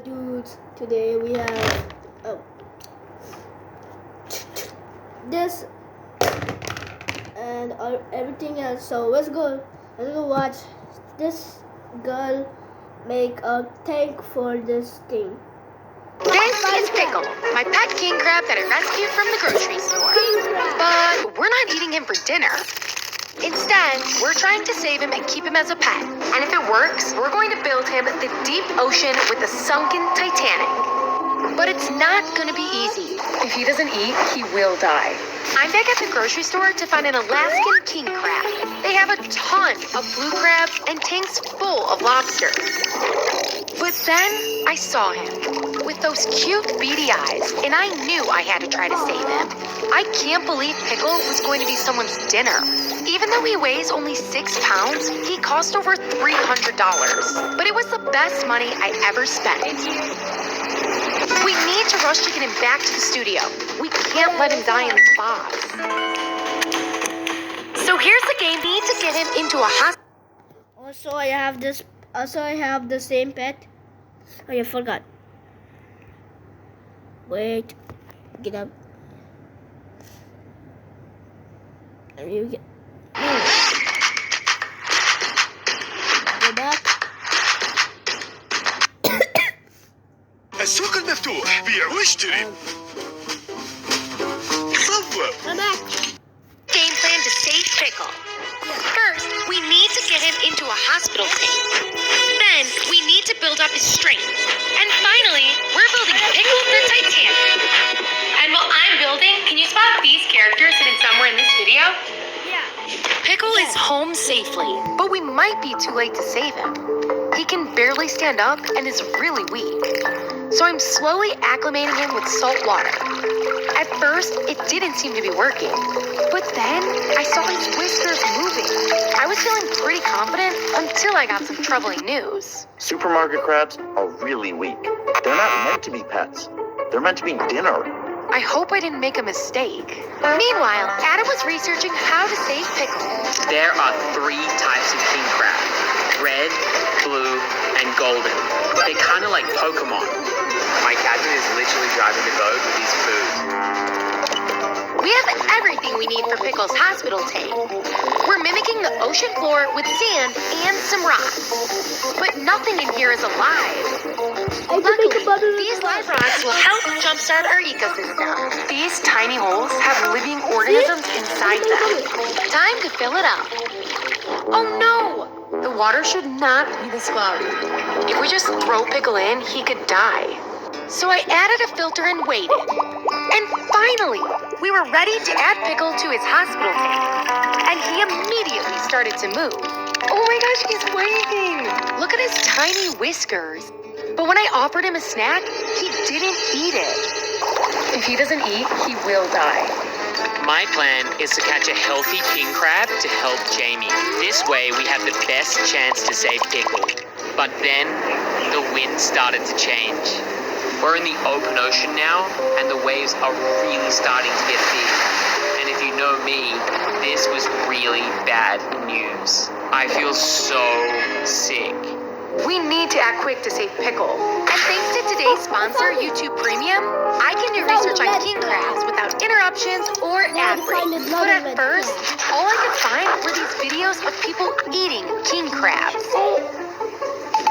Dudes, today we have this and everything else. So let's go watch this girl make a tank for this thing. This is Pickle, my pet king crab that I rescued from the grocery store. But we're not eating him for dinner. Instead, we're trying to save him and keep him as a pet. And if it works, we're going to build him the deep ocean with the sunken Titanic. But it's not going to be easy. If he doesn't eat, he will die. I'm back at the grocery store to find an Alaskan king crab. They have a ton of blue crabs and tanks full of lobsters. But then I saw him with those cute beady eyes, and I knew I had to try to save him. I can't believe Pickle was going to be someone's dinner. Even though he weighs only 6 pounds, he cost over $300. But it was the best money I ever spent. We need to rush to get him back to the studio. We can't let him die in this box. So here's the game. We need to get him into a hospital. Also, I have the same pet. Oh, I forgot. Wait, get up. There you get. No. Go back. السوق المفتوح بيع واشتري صوب. Come back. Game plan to save Pickle. First, we need to get him into a hospital tank. Then, we need to build up his strength. And finally, we're building Pickle the Titanic. And while I'm building, can you spot these characters sitting somewhere in this video? Yeah. Pickle is home safely, but we might be too late to save him. He can barely stand up and is really weak. So I'm slowly acclimating him with salt water. At first, it didn't seem to be working. But then, I saw his whiskers moving. I was feeling pretty confident until I got some troubling news. Supermarket crabs are really weak. They're not meant to be pets. They're meant to be dinner. I hope I didn't make a mistake. Meanwhile, Adam was researching how to save Pickle. There are 3 types of king crab. Red, blue, and golden. They're kind of like Pokemon. My captain is literally driving the boat with his food. We have everything we need for Pickle's hospital tank. We're mimicking the ocean floor with sand and some rocks. But nothing in here is alive. Luckily, these live rocks will help jumpstart our ecosystem. These tiny holes have living organisms inside them. Time to fill it up. Oh no! The water should not be this cloudy. If we just throw Pickle in, he could die. So I added a filter and waited. And finally, we were ready to add Pickle to his hospital tank. And he immediately started to move. Oh my gosh, he's waving! Look at his tiny whiskers. But when I offered him a snack, he didn't eat it. If he doesn't eat, he will die. My plan is to catch a healthy king crab to help Jamie. This way we have the best chance to save Pickle. But then, the wind started to change. We're in the open ocean now, and the waves are really starting to get big. And if you know me, this was really bad news. I feel so sick. We need to act quick to save Pickle. And thanks to today's sponsor, YouTube Premium, I can do research on king crabs without interruptions or ad breaks. But at first, all I could find were these videos of people eating king crabs.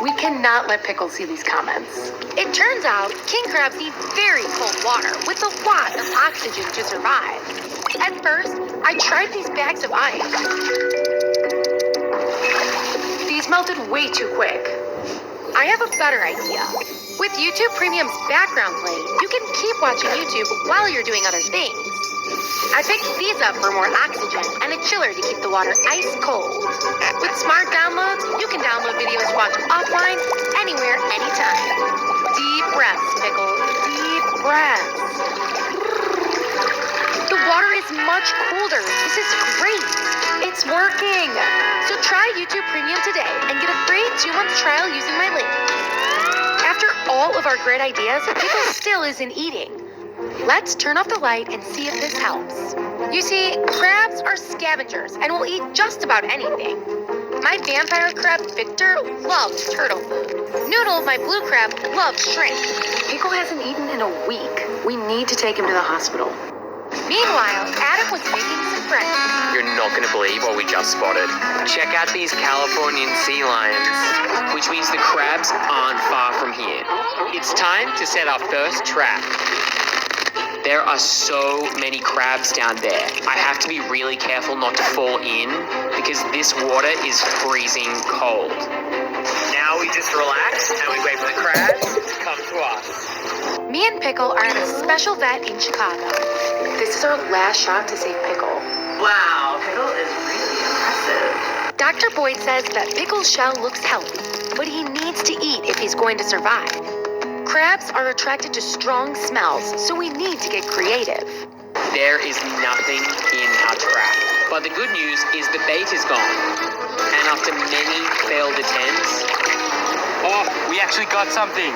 We cannot let Pickle see these comments. It turns out king crabs need very cold water with a lot of oxygen to survive. At first, I tried these bags of ice. These melted way too quick. I have a better idea. With YouTube Premium's background playing, you can keep watching YouTube while you're doing other things. I picked these up for more oxygen and a chiller to keep the water ice cold. With smart downloads, you can download videos to watch offline, anywhere, anytime. Deep breaths, Pickle. Deep breaths. The water is much colder. This is great. It's working. So try YouTube Premium today and get a free 2-month trial using my link. After all of our great ideas, Pickle still isn't eating. Let's turn off the light and see if this helps. You see, crabs are scavengers and will eat just about anything. My vampire crab Victor loves turtle food. Noodle, my blue crab, loves shrimp. Pickle hasn't eaten in a week. We need to take him to the hospital. Meanwhile, Adam was making some friends. You're not going to believe what we just spotted. Check out these Californian sea lions, which means the crabs aren't far from here. It's time to set our first trap. There are so many crabs down there. I have to be really careful not to fall in because this water is freezing cold. Now we just relax and we wait for the crabs to come to us. Me and Pickle are at a special vet in Chicago. This is our last shot to save Pickle. Wow, Pickle is really impressive. Dr. Boyd says that Pickle's shell looks healthy, but he needs to eat if he's going to survive. Crabs are attracted to strong smells, so we need to get creative. There is nothing in our trap. But the good news is the bait is gone. And after many failed attempts... Oh, we actually got something.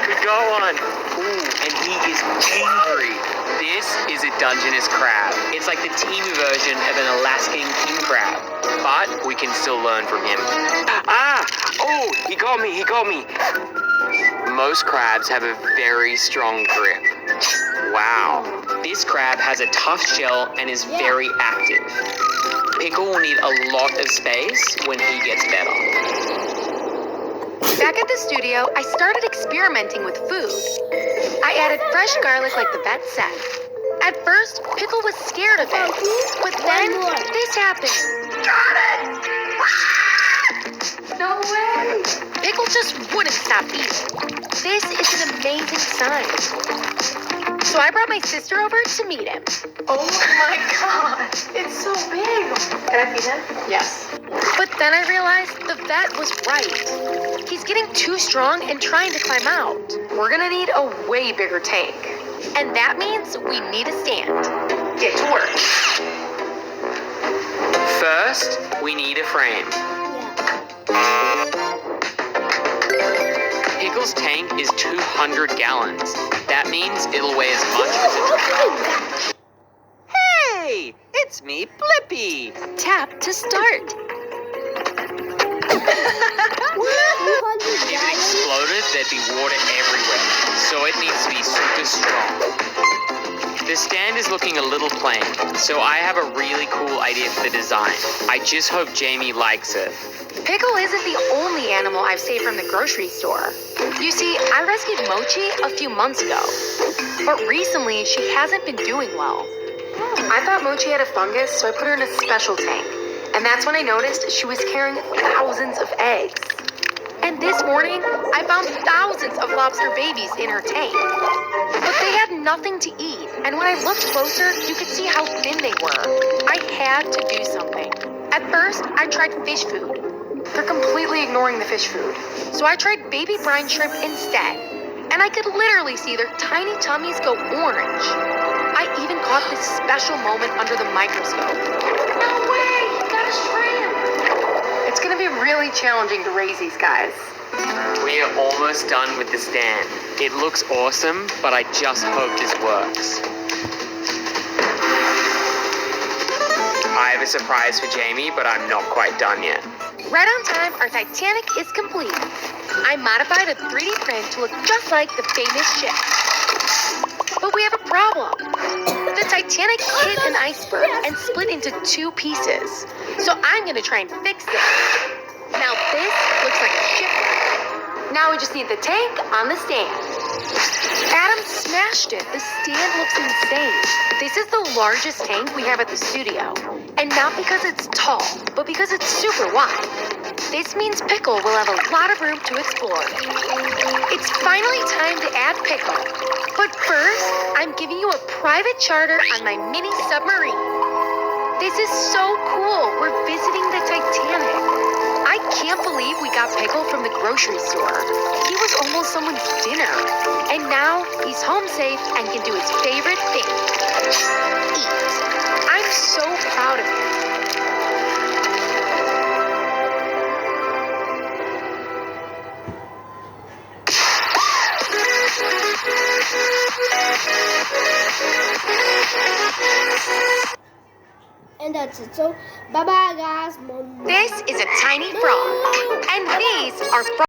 We got one. Ooh, and he is angry. This is a Dungeness crab. It's like the team version of an Alaskan king crab. But we can still learn from him. Ah! Oh, he got me. Most crabs have a very strong grip. Wow. This crab has a tough shell and is very active. Pickle will need a lot of space when he gets better. Back at the studio, I started experimenting with food. I added fresh garlic like the vet said. At first, Pickle was scared of it, but then this happened. Got it! No way! Pickle just wouldn't stop eating. This is an amazing sign. So I brought my sister over to meet him. Oh my god! It's so big! Can I feed him? Yes. But then I realized the vet was right. He's getting too strong and trying to climb out. We're gonna need a way bigger tank. And that means we need a stand. Get to work. First, we need a frame. Pickle's tank is 200 gallons. That means it'll weigh as much as a tractor. Hey, it's me, Blippi. Tap to start. If it exploded, there'd be water everywhere, so it needs to be super strong. The stand is looking a little plain, so I have a really cool idea for the design. I just hope Jamie likes it. Pickle isn't the only animal I've saved from the grocery store. You see, I rescued Mochi a few months ago, but recently she hasn't been doing well. I thought Mochi had a fungus, so I put her in a special tank. And that's when I noticed she was carrying thousands of eggs. And this morning, I found thousands of lobster babies in her tank. But they had nothing to eat, and when I looked closer, you could see how thin they were. I had to do something. At first, I tried fish food. They're completely ignoring the fish food. So I tried baby brine shrimp instead. And I could literally see their tiny tummies go orange. I even caught this special moment under the microscope. No way! You got a shrimp! It's gonna be really challenging to raise these guys. We are almost done with the stand. It looks awesome, but I just hope this works. I have a surprise for Jamie, but I'm not quite done yet. Right on time, our Titanic is complete. I modified a 3D print to look just like the famous ship. But we have a problem. The Titanic hit an iceberg and split into 2 pieces. So I'm gonna try and fix it. Now this looks like a shipwreck. Now we just need the tank on the stand. Adam smashed it. The stand looks insane. This is the largest tank we have at the studio. And not because it's tall, but because it's super wide. This means Pickle will have a lot of room to explore. It's finally time to add Pickle. But first, I'm giving you a private charter on my mini submarine. This is so cool. We're visiting the Titanic. I can't believe we got Pickle from the grocery store. He was almost someone's dinner. And now he's home safe and can do his favorite thing. Eat. I'm so proud of him. And that's it. So bye bye guys. This is a tiny frog, and these are frogs.